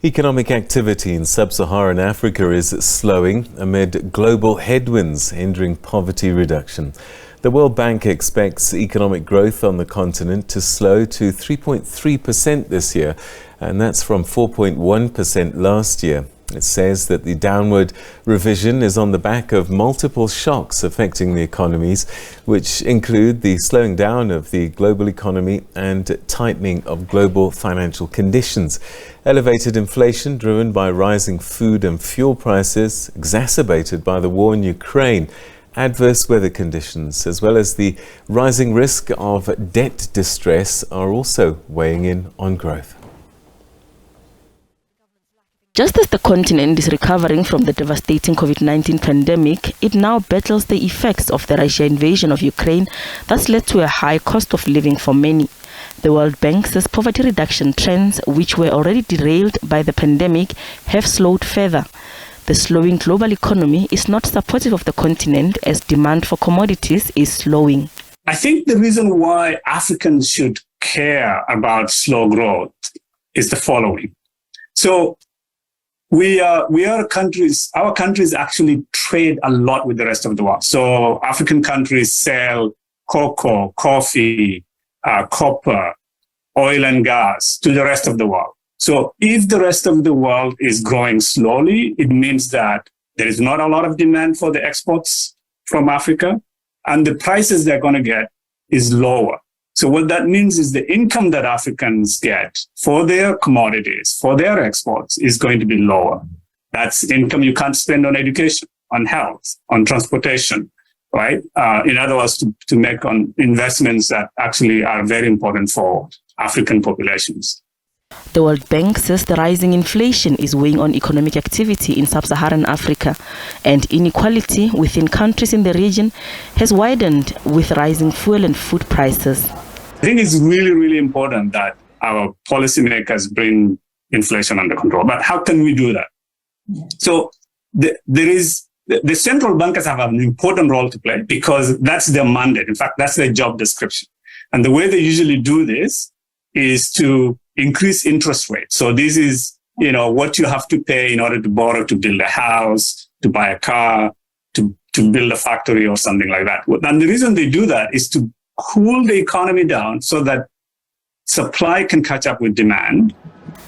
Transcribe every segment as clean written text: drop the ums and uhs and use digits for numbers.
Economic activity in Sub-Saharan Africa is slowing amid global headwinds hindering poverty reduction. The World Bank expects economic growth on the continent to slow to 3.3% this year, and that's from 4.1% last year. It says that the downward revision is on the back of multiple shocks affecting the economies, which include the slowing down of the global economy and tightening of global financial conditions. Elevated inflation driven by rising food and fuel prices, exacerbated by the war in Ukraine, adverse weather conditions, as well as the rising risk of debt distress are also weighing in on growth. Just as the continent is recovering from the devastating COVID-19 pandemic, it now battles the effects of the Russian invasion of Ukraine that's led to a high cost of living for many. The World Bank says poverty reduction trends, which were already derailed by the pandemic, have slowed further. The slowing global economy is not supportive of the continent as demand for commodities is slowing. I think the reason why Africans should care about slow growth is the following. So, our countries actually trade a lot with the rest of the world. So African countries sell cocoa, coffee, copper, oil and gas to the rest of the world. So if the rest of the world is growing slowly, it means that there is not a lot of demand for the exports from Africa, and the prices they're going to get is lower. So what that means is the income that Africans get for their commodities, for their exports, is going to be lower. That's income you can't spend on education, on health, on transportation, right? In other words, to make on investments that actually are very important for African populations. The World Bank says the rising inflation is weighing on economic activity in Sub-Saharan Africa, and inequality within countries in the region has widened with rising fuel and food prices. I think it's really, really important that our policymakers bring inflation under control. But how can we do that? So the central bankers have an important role to play because that's their mandate. In fact, that's their job description. And the way they usually do this is to increase interest rates. So this is, what you have to pay in order to borrow to build a house, to buy a car, to build a factory or something like that. And the reason they do that is to cool the economy down so that supply can catch up with demand.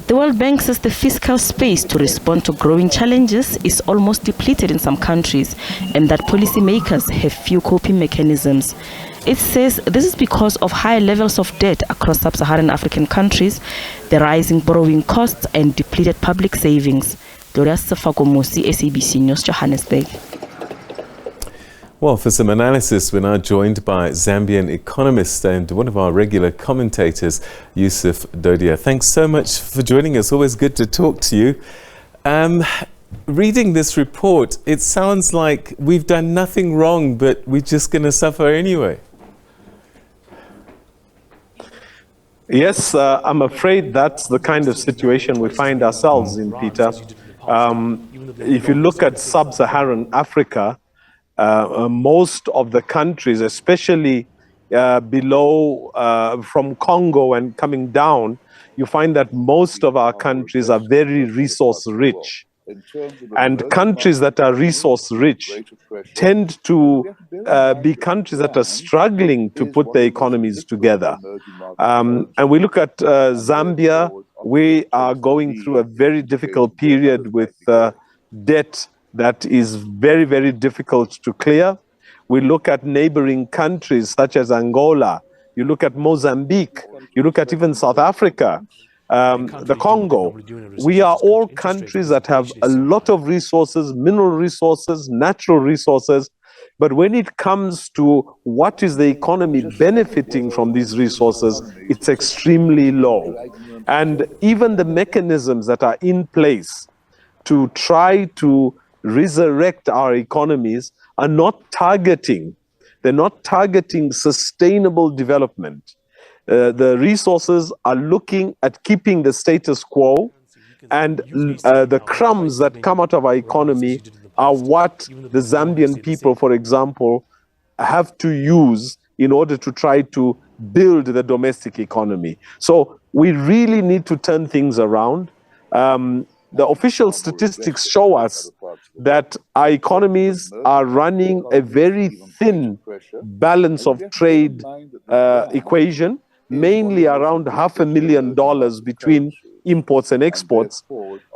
The World Bank says the fiscal space to respond to growing challenges is almost depleted in some countries and that policymakers have few coping mechanisms. It says this is because of high levels of debt across sub-Saharan African countries, the rising borrowing costs and depleted public savings. Dodia SABC News, Johannesburg. Well, for some analysis, we're now joined by Zambian economist and one of our regular commentators, Yusuf Dodia. Thanks so much for joining us. Always good to talk to you. Reading this report, it sounds like we've done nothing wrong, but we're just going to suffer anyway. Yes, I'm afraid that's the kind of situation we find ourselves in, Peter. If you look at sub-Saharan Africa, most of the countries, especially below from Congo and coming down, you find that most of our countries are very resource rich. And countries that are resource rich tend to be countries that are struggling to put their economies together. And we look at Zambia, we are going through a very difficult period with debt that is very, very difficult to clear. We look at neighboring countries such as Angola, you look at Mozambique, you look at even South Africa, the Congo. We are all countries that have a lot of resources, mineral resources, natural resources, but when it comes to what is the economy benefiting from these resources, it's extremely low. And even the mechanisms that are in place to try to resurrect our economies are not targeting sustainable development. The resources are looking at keeping the status quo, and the crumbs that come out of our economy are what the Zambian people, for example, have to use in order to try to build the domestic economy. So we really need to turn things around. The official statistics show us that our economies are running a very thin balance of trade equation, mainly around $500,000 between imports and exports.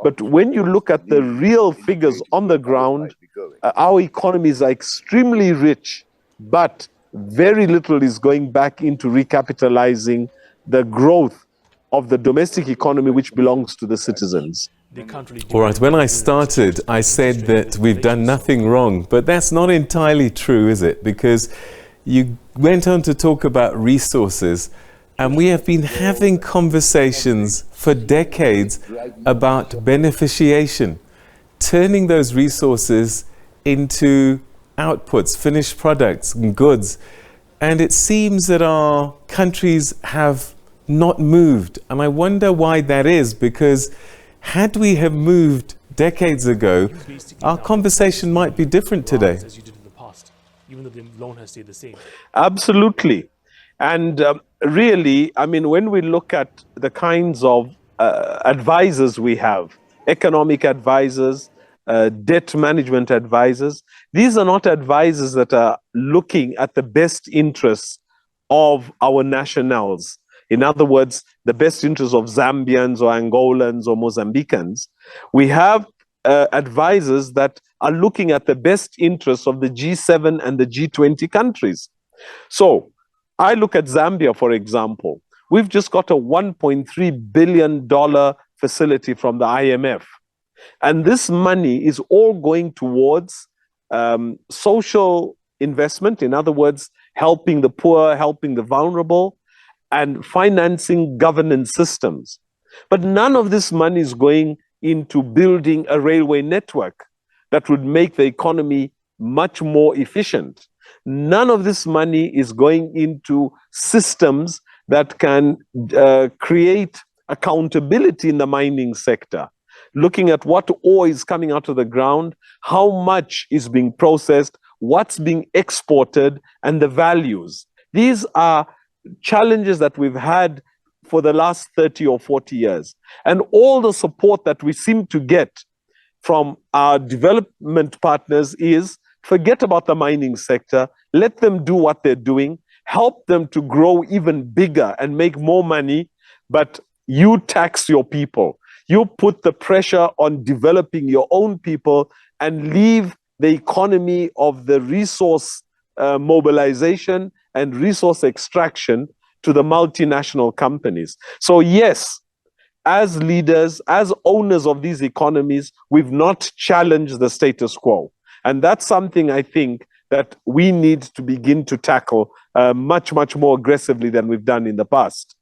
But when you look at the real figures on the ground, our economies are extremely rich, but very little is going back into recapitalizing the growth of the domestic economy, which belongs to the citizens. All right, when I started, I said that we've done nothing wrong, but that's not entirely true, is it? Because you went on to talk about resources, and we have been having conversations for decades about beneficiation, turning those resources into outputs, finished products and goods. And it seems that our countries have not moved. And I wonder why that is, because had we have moved decades ago, our conversation might be different today. As you did in the past, even though the loan has stayed the same. Absolutely. And really, I mean, when we look at the kinds of advisors we have, economic advisors, debt management advisors, these are not advisors that are looking at the best interests of our nationals. In other words, the best interests of Zambians or Angolans or Mozambicans. We have advisors that are looking at the best interests of the G7 and the G20 countries. So I look at Zambia, for example. We've just got a $1.3 billion facility from the IMF. And this money is all going towards social investment. In other words, helping the poor, helping the vulnerable, and financing governance systems. But none of this money is going into building a railway network that would make the economy much more efficient. None of this money is going into systems that can create accountability in the mining sector. Looking at what ore is coming out of the ground, how much is being processed, what's being exported, and the values. These are challenges that we've had for the last 30 or 40 years. And all the support that we seem to get from our development partners is forget about the mining sector, let them do what they're doing, help them to grow even bigger and make more money, but you tax your people. You put the pressure on developing your own people and leave the economy of the resource mobilization and resource extraction to the multinational companies. So yes, as leaders, as owners of these economies, we've not challenged the status quo. And that's something I think that we need to begin to tackle much, much more aggressively than we've done in the past.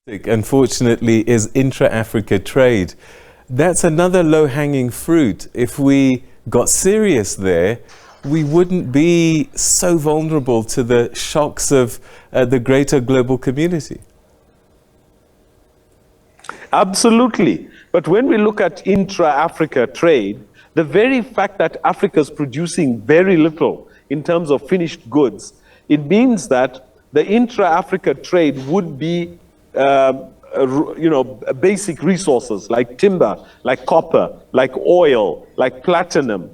Unfortunately, is intra-Africa trade. That's another low-hanging fruit. If we got serious there, we wouldn't be so vulnerable to the shocks of the greater global community. Absolutely. But when we look at intra-Africa trade, the very fact that Africa is producing very little in terms of finished goods, it means that the intra-Africa trade would be basic resources like timber, like copper, like oil, like platinum,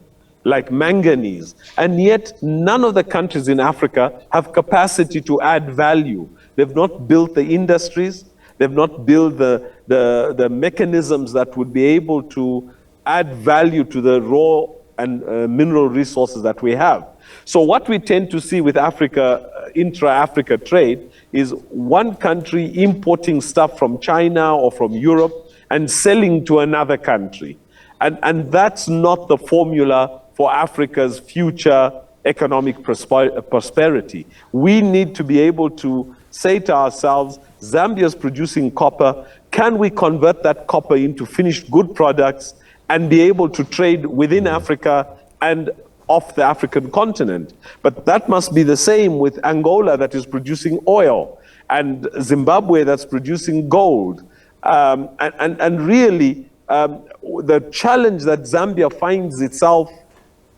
like manganese. And yet none of the countries in Africa have capacity to add value. They've not built the industries. They've not built the mechanisms that would be able to add value to the raw and mineral resources that we have. So what we tend to see with Africa, intra-Africa trade, is one country importing stuff from China or from Europe and selling to another country. And that's not the formula for Africa's future economic prosperity. We need to be able to say to ourselves, Zambia is producing copper. Can we convert that copper into finished good products and be able to trade within Africa and off the African continent? But that must be the same with Angola, that is producing oil, and Zimbabwe, that's producing gold. And really, the challenge that Zambia finds itself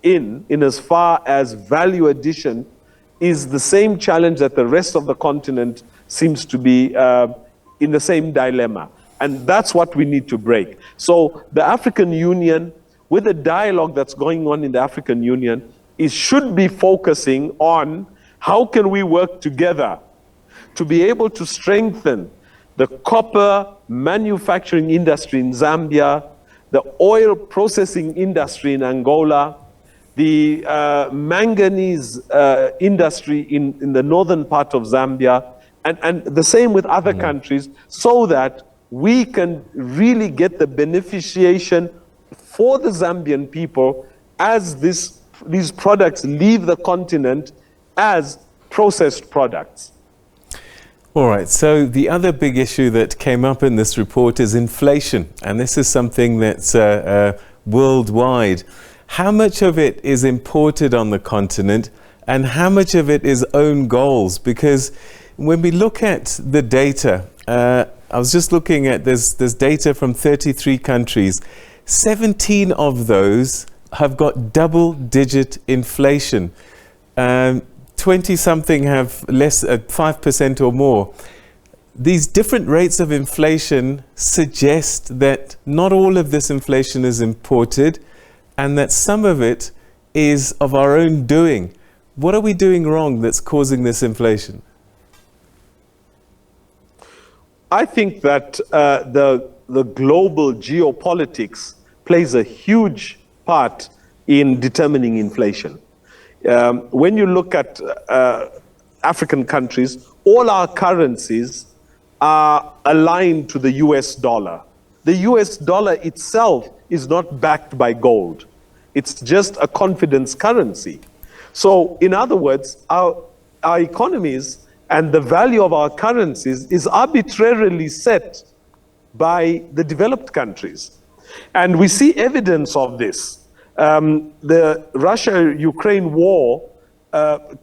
in as far as value addition is the same challenge that the rest of the continent seems to be in the same dilemma. And that's what we need to break. So the African Union, with the dialogue that's going on in the African Union, should be focusing on how can we work together to be able to strengthen the copper manufacturing industry in Zambia, the oil processing industry in Angola, the manganese industry in the northern part of Zambia, and the same with other countries, so that we can really get the beneficiation for the Zambian people as these products leave the continent as processed products. All right, so the other big issue that came up in this report is inflation, and this is something that's worldwide. How much of it is imported on the continent, and how much of it is own goals? Because when we look at the data, I was just looking at this data from 33 countries. 17 of those have got double-digit inflation. 20-something have less, 5% or more. These different rates of inflation suggest that not all of this inflation is imported, and that some of it is of our own doing. What are we doing wrong that's causing this inflation? I think that the global geopolitics plays a huge part in determining inflation. When you look at African countries, all our currencies are aligned to the US dollar. The US dollar itself is not backed by gold. It's just a confidence currency. So in other words, our economies and the value of our currencies is arbitrarily set by the developed countries. And we see evidence of this. The Russia-Ukraine war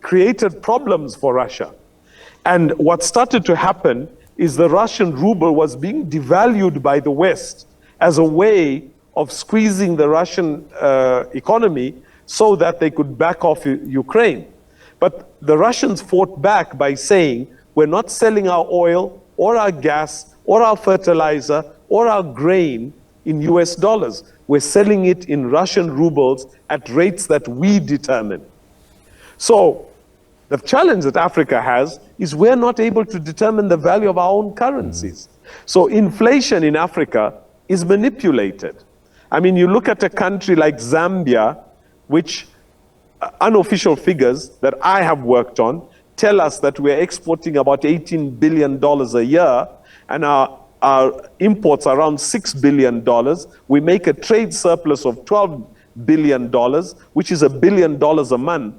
created problems for Russia. And what started to happen is the Russian ruble was being devalued by the West as a way of squeezing the Russian economy so that they could back off Ukraine. But the Russians fought back by saying, we're not selling our oil or our gas or our fertilizer or our grain in US dollars. We're selling it in Russian rubles at rates that we determine. So the challenge that Africa has is we're not able to determine the value of our own currencies. So inflation in Africa is manipulated. I mean, you look at a country like Zambia, which unofficial figures that I have worked on tell us that we're exporting about $18 billion a year, and our imports are around $6 billion. We make a trade surplus of $12 billion, which is $1 billion a month.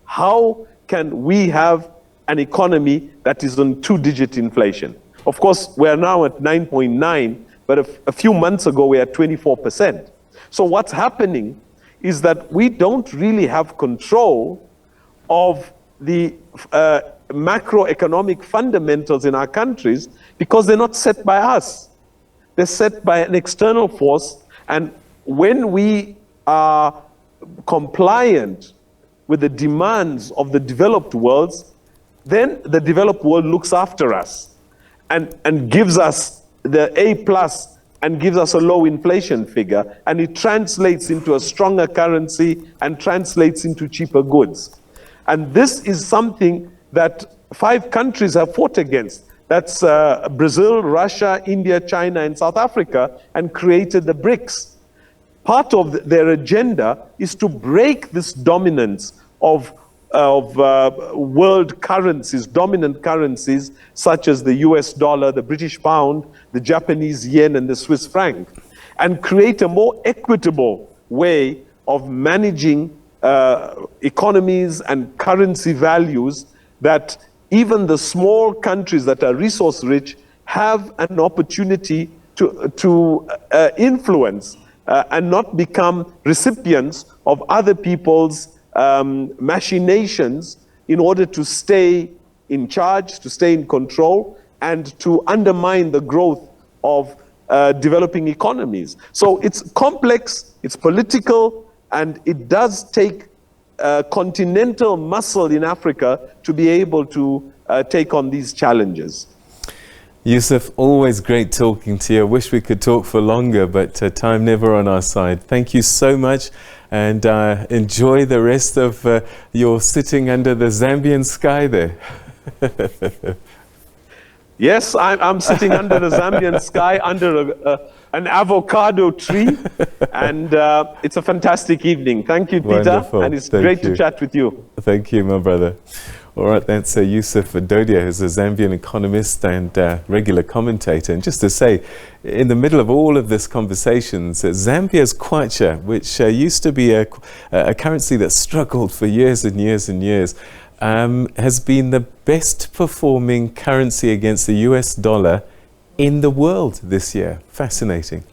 How can we have an economy that is on two-digit inflation? Of course, we're now at 9.9, but a few months ago, we were at 24%. So what's happening is that we don't really have control of the macroeconomic fundamentals in our countries because they're not set by us. They're set by an external force. And when we are compliant with the demands of the developed worlds, then the developed world looks after us and gives us the A+ and gives us a low inflation figure, and it translates into a stronger currency and translates into cheaper goods. And this is something that 5 countries have fought against. That's Brazil, Russia, India, China, and South Africa, and created the BRICS. Part of their agenda is to break this dominance of world currencies, dominant currencies, such as the US dollar, the British pound, the Japanese yen, and the Swiss franc, and create a more equitable way of managing economies and currency values that even the small countries that are resource rich have an opportunity to influence and not become recipients of other people's machinations in order to stay in charge, to stay in control, and to undermine the growth of developing economies. So it's complex, it's political, and it does take continental muscle in Africa to be able to take on these challenges. Yusuf, always great talking to you. I wish we could talk for longer, but time never on our side. Thank you so much, and enjoy the rest of your sitting under the Zambian sky there. Yes, I'm sitting under the Zambian sky, under an avocado tree, and it's a fantastic evening. Thank you, Peter, Wonderful. and it's Thank great you. to chat with you. Thank you, my brother. All right, that's Yusuf Dodia, who's a Zambian economist and regular commentator. And just to say, in the middle of all of this conversations, Zambia's kwacha, which used to be a currency that struggled for years and years and years, has been the best performing currency against the US dollar in the world this year. Fascinating.